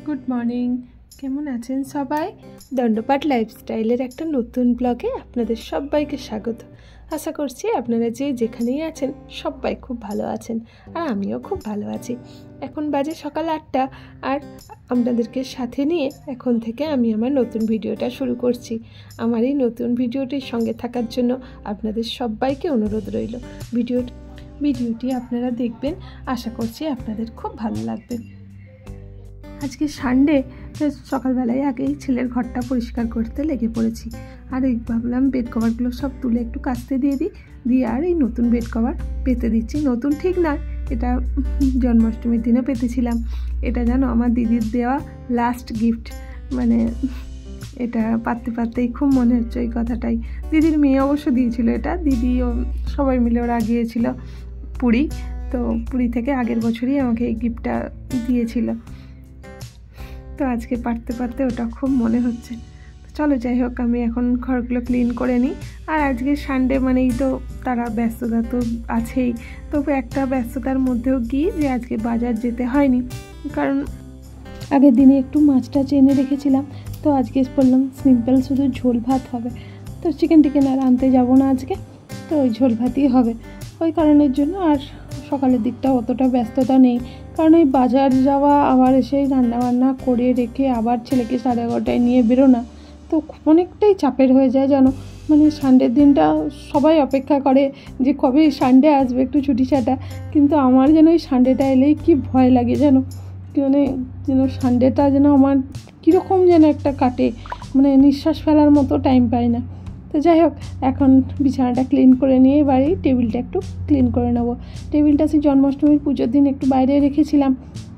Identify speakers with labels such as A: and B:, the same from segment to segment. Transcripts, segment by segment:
A: Good morning. কেমন আছেন সবাই? দণ্ডপাট লাইফস্টাইলের একটা নতুন ব্লগে আপনাদের সবাইকে স্বাগত। আশা করছি আপনারা যে যেখানেই আছেন সবাই খুব ভালো আছেন, আর আমিও খুব ভালো আছি। এখন বাজে সকাল 8টা, আর আপনাদেরকে সাথে নিয়ে এখন থেকে আমি আমার নতুন ভিডিওটা শুরু করছি। আমার এই নতুন ভিডিওটির সঙ্গে থাকার জন্য আপনাদের সবাইকে অনুরোধ রইল। ভিডিওটি আপনারা দেখবেন, আশা করছি আপনাদের খুব ভালো লাগবে। আজকে সানডে, সকালবেলায় আগেই ছেলের ঘরটা পরিষ্কার করতে লেগে পড়েছি। আর এই ভাবলাম বেড কভারগুলো সব তুলে একটু কাচতে দিয়ে আর এই নতুন বেড কভার পেতে দিচ্ছি। নতুন ঠিক না, এটা জন্মাষ্টমীর দিনে পেতেছিলাম। এটা জানো আমার দিদির দেওয়া লাস্ট গিফট। মানে এটা পাততেই খুব মনে হচ্ছে এই কথাটাই। দিদির মেয়ে অবশ্য দিয়েছিল এটা। দিদি সবাই মিলে ওরা গিয়েছিল পুরী, তো পুরী থেকে আগের বছরই আমাকে এই গিফটটা দিয়েছিল। তো আজকে পারতে ওটা খুব মনে হচ্ছে। চলো যাই হোক, আমি এখন ঘরগুলো ক্লিন করে নিই। আর আজকে সানডে মানেই তো তারা ব্যস্ততা তো আছেই, তবু একটা ব্যস্ততার মধ্যেও গিয়ে যে আজকে বাজার যেতে হয়নি, কারণ আগের দিনে একটু মাছটা এনে রেখেছিলাম। তো আজকে বললাম সিম্পল শুধু ঝোল ভাত হবে, তো চিকেন আর আনতে যাবো না আজকে, তো ওই ঝোল ভাতই হবে। ওই কারণের জন্য আর সকালের দিকটা অতটা ব্যস্ততা নেই, কারণ এই বাজার যাওয়া, আবার এসে রান্নাবান্না করে রেখে আবার ছেলেকে 11:30টায় নিয়ে বেরোনা, তো অনেকটাই চাপের হয়ে যায় জানো। মানে সানডের দিনটা সবাই অপেক্ষা করে যে কবে সানডে আসবে, একটু ছুটি ছাটা। কিন্তু আমার যেন এই সানডেটা এলেই কি ভয় লাগে জানো, মানে যেন সানডেটা যেন আমার কীরকম যেন একটা কাটে, মানে নিঃশ্বাস ফেলার মতো টাইম পাই না। তো যাই হোক, এখন বিছানাটা ক্লিন করে নিয়ে বাড়ি টেবিলটা একটু ক্লিন করে নেবো। টেবিলটা সেই জন্মাষ্টমীর পুজোর দিন একটু বাইরে রেখেছিলাম,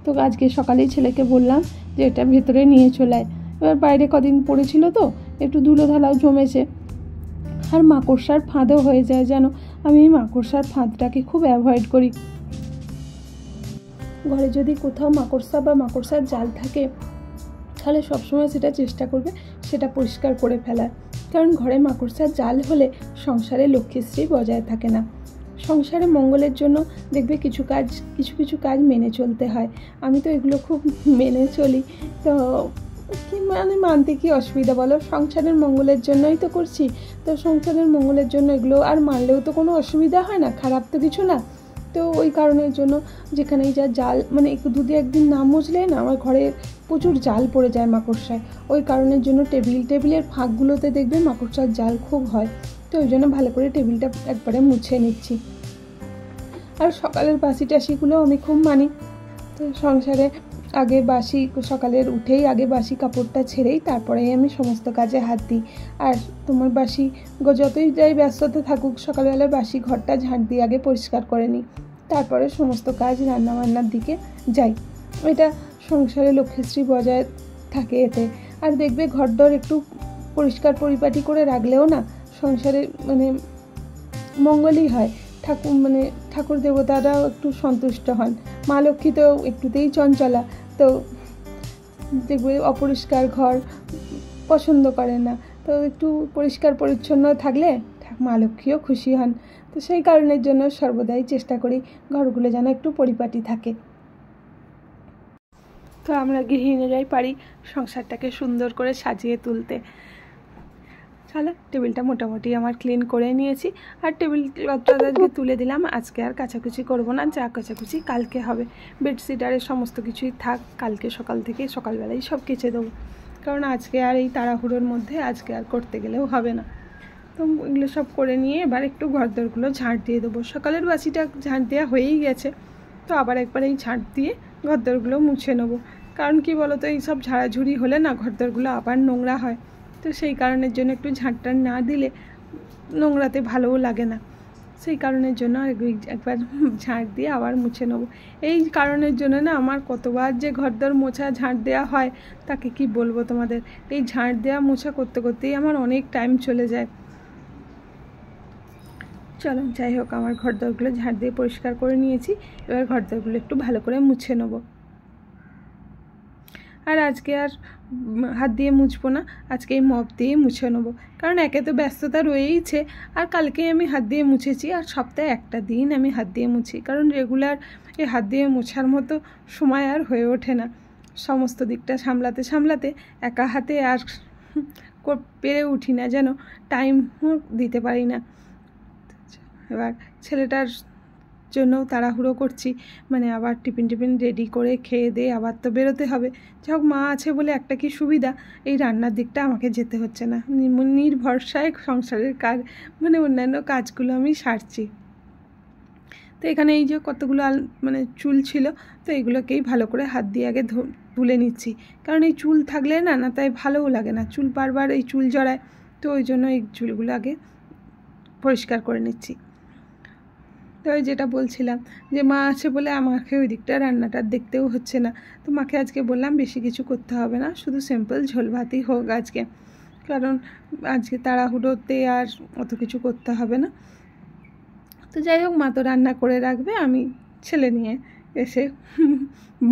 A: তো আজকে সকালেই ছেলেকে বললাম যে এটা ভেতরে নিয়ে চলে আয়। এবার বাইরে কদিন পড়েছিল তো একটু ধুলো ধালাও জমেছে, আর মাকড়সার ফাঁদও হয়ে যায় জানো। আমি এই মাকড়সার ফাঁদটাকে খুব অ্যাভয়েড করি। ঘরে যদি কোথাও মাকড়সা বা মাকড়সার জাল থাকে, তাহলে সবসময় সেটা চেষ্টা করবে সেটা পরিষ্কার করে ফেলার, কারণ ঘরে মাকড়সার জাল হলে সংসারে লক্ষ্মীশ্রী বজায় থাকে না। সংসারে মঙ্গলের জন্য দেখবে কিছু কাজ মেনে চলতে হয়। আমি তো এগুলো খুব মেনে চলি, তো কি মানে মানতে কি অসুবিধা বলো? সংসারের মঙ্গলের জন্যই তো করছি, তো সংসারের মঙ্গলের জন্য এগুলো আর মানলেও তো কোনো অসুবিধা হয় না, খারাপ তো কিছু না। তো ওই কারণের জন্য যেখানেই যা জাল, মানে যদি একদিন না মুছলে না আমার ঘরে প্রচুর জাল পড়ে যায় মাকড়সায়। ওই কারণের জন্য টেবিলের ফাঁকগুলোতে দেখবে মাকড়সার জাল খুব হয়, তো ওই জন্য ভালো করে টেবিলটা একবারে মুছে নিচ্ছি। আর সকালের বাসি টাসিগুলো আমি খুব মানি। তো সংসারে আগে সকালের উঠেই আগে বাসি কাপড়টা ছেড়েই তারপরেই আমি সমস্ত কাজে হাত দিই। আর তোমার যতই যাই ব্যস্ততা থাকুক, সকালবেলার বাসি ঘরটা ঝাঁট দিয়ে আগে পরিষ্কার করে নিই, তারপরে সমস্ত কাজ রান্নাবান্নার দিকে যাই। এটা সংসারে লক্ষ্মীশ্রী বজায় থাকে এতে। আর দেখবে ঘরদর একটু পরিষ্কার পরিপাটি করে রাখলেও না সংসারে মানে মঙ্গলই হয়। ঠাকুর দেবতারাও একটু সন্তুষ্ট হন। মা লক্ষ্মী তো একটুতেই চঞ্চলা, তো দেখবে অপরিষ্কার ঘর পছন্দ করে না, তো একটু পরিষ্কার পরিচ্ছন্ন থাকলে মা লক্ষ্মীও খুশি হন। তো সেই কারণের জন্য সর্বদাই চেষ্টা করি ঘরগুলো যেন একটু পরিপাটি থাকে। তো আমরা গৃহিণীরাই পারি সংসারটাকে সুন্দর করে সাজিয়ে তুলতে। চলো, টেবিলটা মোটামুটি আমার ক্লিন করে নিয়েছি, আর টেবিল ক্লথটাকে তুলে দিলাম। আজকে আর কাচাকুচি করবো না, যা কাচাকুচি কালকে হবে। বেডশিট আর সমস্ত কিছুই থাক, কালকে সকালবেলায় সব কেচে দেবো, কারণ আজকে আর এই তাড়াহুড়োর মধ্যে আজকে আর করতে গেলেও হবে না। তো এগুলো সব করে নিয়ে এবার একটু ঘরদোরগুলো ঝাঁট দিয়ে দেবো। সকালের বাসিটা ঝাঁট দেওয়া হয়েই গেছে, তো আবার একবার এই ঝাঁট দিয়ে ঘরদোরগুলো মুছে নেবো। কারণ কি বলো তো, এই সব ঝাড়াঝুড়ি হলে না ঘরদোরগুলো আবার নোংরা হয়, তো সেই কারণের জন্য একটু ঝাঁটটা না দিলে নোংরাতে ভালোও লাগে না। সেই কারণের জন্য একবার ঝাঁট দিয়ে আবার মুছে নেবো। এই কারণের জন্য না আমার কতবার যে ঘরদোর মোছা ঝাঁট দেওয়া হয় তাকে কি বলবো তোমাদের। এই ঝাঁট দেওয়া মোছা করতেই আমার অনেক টাইম চলে যায়। চলো যাই হোক, আমার ঘরদোরগুলো ঝাঁট দিয়ে পরিষ্কার করে নিয়েছি, এবার ঘরদোরগুলো একটু ভালো করে মুছে নেবো। আর আজকে আর হাত দিয়ে মুছবো না, আজকে এই মপ দিয়ে মুছে নেবো, কারণ একে তো ব্যস্ততা রয়েইছে। আর কালকে আমি হাত দিয়ে মুছেছি, আর সপ্তাহে একটা দিন আমি হাত দিয়ে মুছি, কারণ রেগুলার এই হাত দিয়ে মোছার মতো সময় আর হয়ে ওঠে না। সমস্ত দিকটা সামলাতে সামলাতে একা হাতে আর পেরে উঠি না, যেন টাইমও দিতে পারি না। এবার ছেলেটার জন্য তাড়াহুড়ো করছি, মানে আবার টিফিন রেডি করে খেয়ে দিয়ে আবার তো বেরোতে হবে। যাই হোক, মা আছে বলে একটা কি সুবিধা, এই রান্নার দিকটা আমাকে যেতে হচ্ছে না, নির্ভরসায় সংসারের কাজ মানে অন্যান্য কাজগুলো আমি সারছি। তো এখানে এই যে কতগুলো মানে চুল ছিল, তো এগুলোকেই ভালো করে হাত দিয়ে আগে তুলে নিচ্ছি, কারণ এই চুল থাকলে না তাই ভালোও লাগে না, চুল বারবার এই চুল জড়ায়, তো ওই জন্য এই চুলগুলো আগে পরিষ্কার করে নিচ্ছি। তো ওই যেটা বলছিলাম যে মা আছে বলে আমাকে ওই দিকটা রান্নাটা দেখতেও হচ্ছে না। তো মাকে আজকে বললাম বেশি কিছু করতে হবে না, শুধু সিম্পল ঝোল ভাতই হোক আজকে, কারণ আজকে তাড়াহুড়োতে আর অত কিছু করতে হবে না। তো যাই হোক, মা তো রান্না করে রাখবে, আমি ছেলে নিয়ে এসে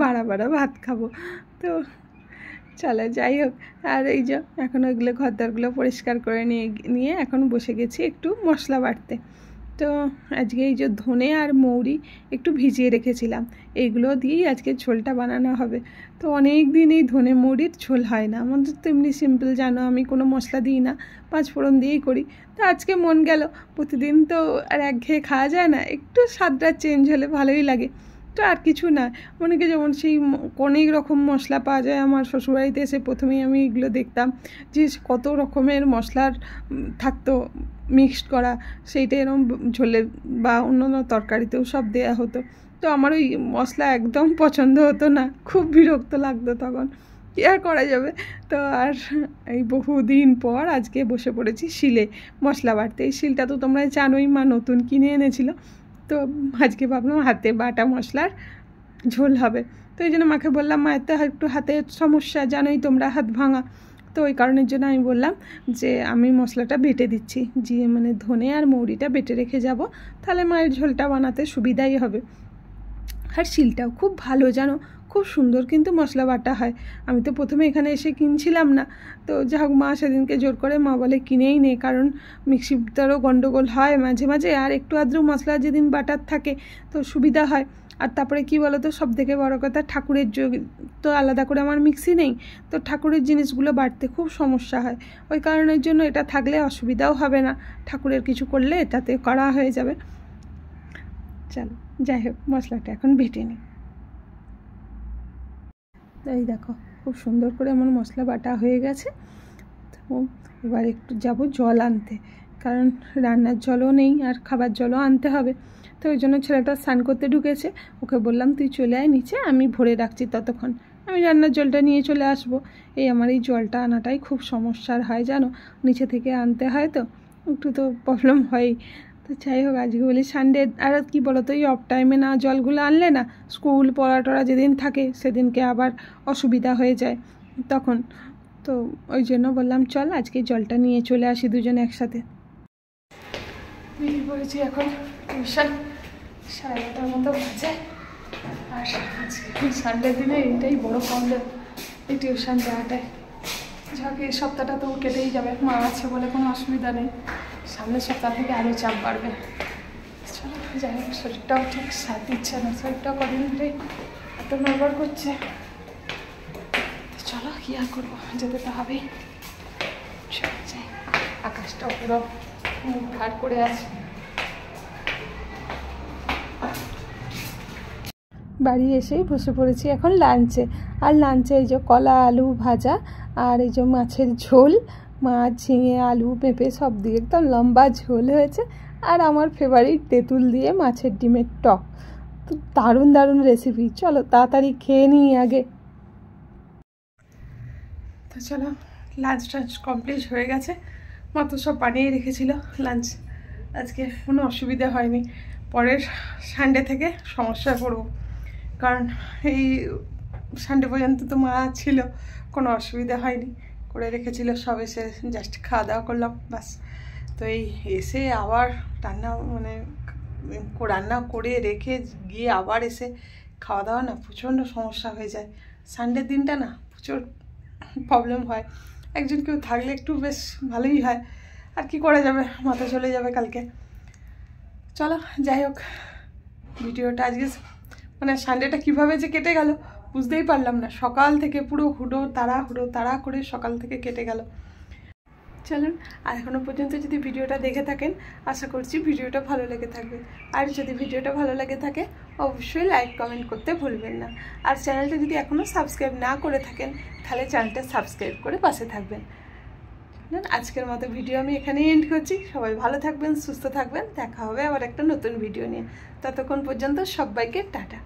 A: বাড়া ভাত খাবো। তো চলো যাই হোক, আর এই যে এখন ওইগুলো ঘরদারগুলো পরিষ্কার করে নিয়ে এখন বসে গেছি একটু মশলা বাটতে। তো আজকে এই যে ধনে আর মৌরি একটু ভিজিয়ে রেখেছিলাম, এইগুলো দিয়েই আজকে ঝোলটা বানানো হবে। তো অনেক দিন এই ধনে মৌরির ঝোল হয় না আমাদের, তো এমনি সিম্পল জানো আমি কোনো মশলা দিই না, 5 ফোড়ন দিয়েই করি। তো আজকে মন গেল, প্রতিদিন তো আর একঘেয়ে খাওয়া যায় না, একটু স্বাদটা চেঞ্জ হলে ভালোই লাগে। তো আর কিছু না, অনেকে যেমন সেই অনেক রকম মশলা পাওয়া যায়, আমার শ্বশুরবাড়িতে এসে প্রথমেই আমি এগুলো দেখতাম যে কত রকমের মশলার থাকতো মিক্সড করা, সেইটা এরকম ঝোলের বা অন্যান্য তরকারিতেও সব দেয়া হতো। তো আমার ওই মশলা একদম পছন্দ হতো না, খুব বিরক্ত লাগতো তখন, কী আর করা যাবে। তো আর এই বহুদিন পর আজকে বসে পড়েছি শিলে মশলা বাটতে। এই শিলটা তো তোমরা জানোই, মা নতুন কিনে এনেছিল, তো আজকে ভাবলাম হাতে বাটা মশলার ঝোল হবে। তো এই জন্য মাকে বললাম, মায়ের তো একটু হাতের সমস্যা জানোই তোমরা, হাত ভাঙা, তো ওই কারণের জন্য আমি বললাম যে আমি মশলাটা বেটে দিচ্ছি, যে মানে ধনে আর মৌরিটা বেটে রেখে যাব, তাহলে মায়ের ঝোলটা বানাতে সুবিধাই হবে। আর শিলটাও খুব ভালো জানো, খুব সুন্দর কিন্তু মশলা বাটা হয়। আমি তো প্রথমে এখানে এসে কিনছিলাম না, তো যা হোক মা সেদিনকে জোর করে মা বলে কিনেই নে, কারণ মিক্সিটারও গন্ডগোল হয় মাঝে মাঝে, আর একটু আদ্র মশলা যেদিন বাটার থাকে তো সুবিধা হয়। আর তারপরে কি বলো তো, সব থেকে বড় কথা ঠাকুরের তো আলাদা করে আমার মিক্সি নেই, তো ঠাকুরের জিনিসগুলো বাটতে খুব সমস্যা হয়, ওই কারণের জন্য এটা থাকলে অসুবিধাও হবে না, ঠাকুরের কিছু করলে এটাতে করা হয়ে যাবে। চলো যাই হোক, মশলাটা এখন বেটে নিই। এই দেখো খুব সুন্দর করে আমার মশলা বাটা হয়ে গেছে। তো এবার একটু যাব জল আনতে, কারণ রান্নার জলও নেই আর খাবার জলও আনতে হবে। তো ওই জন্য ছেলেটা স্নান করতে ঢুকেছে, ওকে বললাম তুই চলে আয় নিচে, আমি ভরে রাখছি, ততক্ষণ আমি রান্নার জলটা নিয়ে চলে আসবো। এই আমার এই জলটা আনাটাই খুব সমস্যার হয় জানো, নিচে থেকে আনতে হয়, তো একটু তো প্রবলেম হয়ই। তো যাই হোক, আজকে বলি সানডে, আর কি বলো তো, এই অফ টাইমে না জলগুলো আনলে না, স্কুল পড়া যেদিন থাকে সেদিনকে আবার অসুবিধা হয়ে যায় তখন, তো ওই জন্য বললাম চল আজকে জলটা নিয়ে চলে আসি দুজনে একসাথে। বলেছি এখন টিউশন 11:30 মতো বাজে, আর আজকে সানডের দিনে এইটাই বড় প্রবলেম, এই টিউশন দেওয়াটাই। যাক এই সপ্তাহটা তো কেটেই যাবে, মা আছে বলে কোনো অসুবিধা নেই, সামনের সপ্তাহ থেকে আরও চাপ বাড়বে। চলো যাই হোক, শরীরটাও ঠিক সাথ দিচ্ছে না, শরীরটাও কদিন ধরেই এত নড়বড় করছে। চলো কী আর করবো, যেতে তো হবেই। চলো যাই, আকাশটাও পুরো মুখ ভার করে আছে। বাড়ি এসেই বসে পড়েছি এখন লাঞ্চে, আর লাঞ্চে এই যে কলা আলু ভাজা, আর এই যে মাছের ঝোল, মাছ ঝিঙে আলু পেঁপে সব দিয়ে একদম লম্বা ঝোল হয়েছে, আর আমার ফেভারিট তেঁতুল দিয়ে মাছের ডিমের টক। তো দারুণ দারুণ রেসিপি, চলো তাড়াতাড়ি খেয়ে নিই আগে। তো চলো, লাঞ্চ টাঞ্চ কমপ্লিট হয়ে গেছে, মা তো সব বানিয়ে রেখেছিল লাঞ্চ, আজকে কোনো অসুবিধা হয়নি। পরের সানডে থেকে সমস্যায় পড়বো, কারণ এই সানডে পর্যন্ত তো মা ছিল, কোনো অসুবিধা হয়নি, করে রেখেছিল সব, এসে জাস্ট খাওয়া দাওয়া করলাম বাস। তো এই এসে আবার রান্না করে রেখে গিয়ে আবার এসে খাওয়া দাওয়া না প্রচণ্ড সমস্যা হয়ে যায়, সানডের দিনটা না প্রচুর প্রবলেম হয়। একজন কেউ থাকলে একটু বেশ ভালোই হয়, আর কি করা যাবে, মাথা চলে যাবে কালকে। চলো যাই হোক, ভিডিওটা আজকে সানডেটা কীভাবে যে কেটে গেল বুঝতেই পারলাম না, সকাল থেকে পুরো তাড়া করে সকাল থেকে কেটে গেল। চলুন, আর এখনও পর্যন্ত যদি ভিডিওটা দেখে থাকেন আশা করছি ভিডিওটা ভালো লেগে থাকবে। আর যদি ভিডিওটা ভালো লেগে থাকে অবশ্যই লাইক কমেন্ট করতে ভুলবেন না। আর চ্যানেলটা যদি এখনও সাবস্ক্রাইব না করে থাকেন তাহলে চ্যানেলটা সাবস্ক্রাইব করে পাশে থাকবেন। আজকের মতো ভিডিও আমি এখানেই এন্ড করছি। সবাই ভালো থাকবেন, সুস্থ থাকবেন। দেখা হবে আবার একটা নতুন ভিডিও নিয়ে। ততক্ষণ পর্যন্ত সবাইকে টাটা।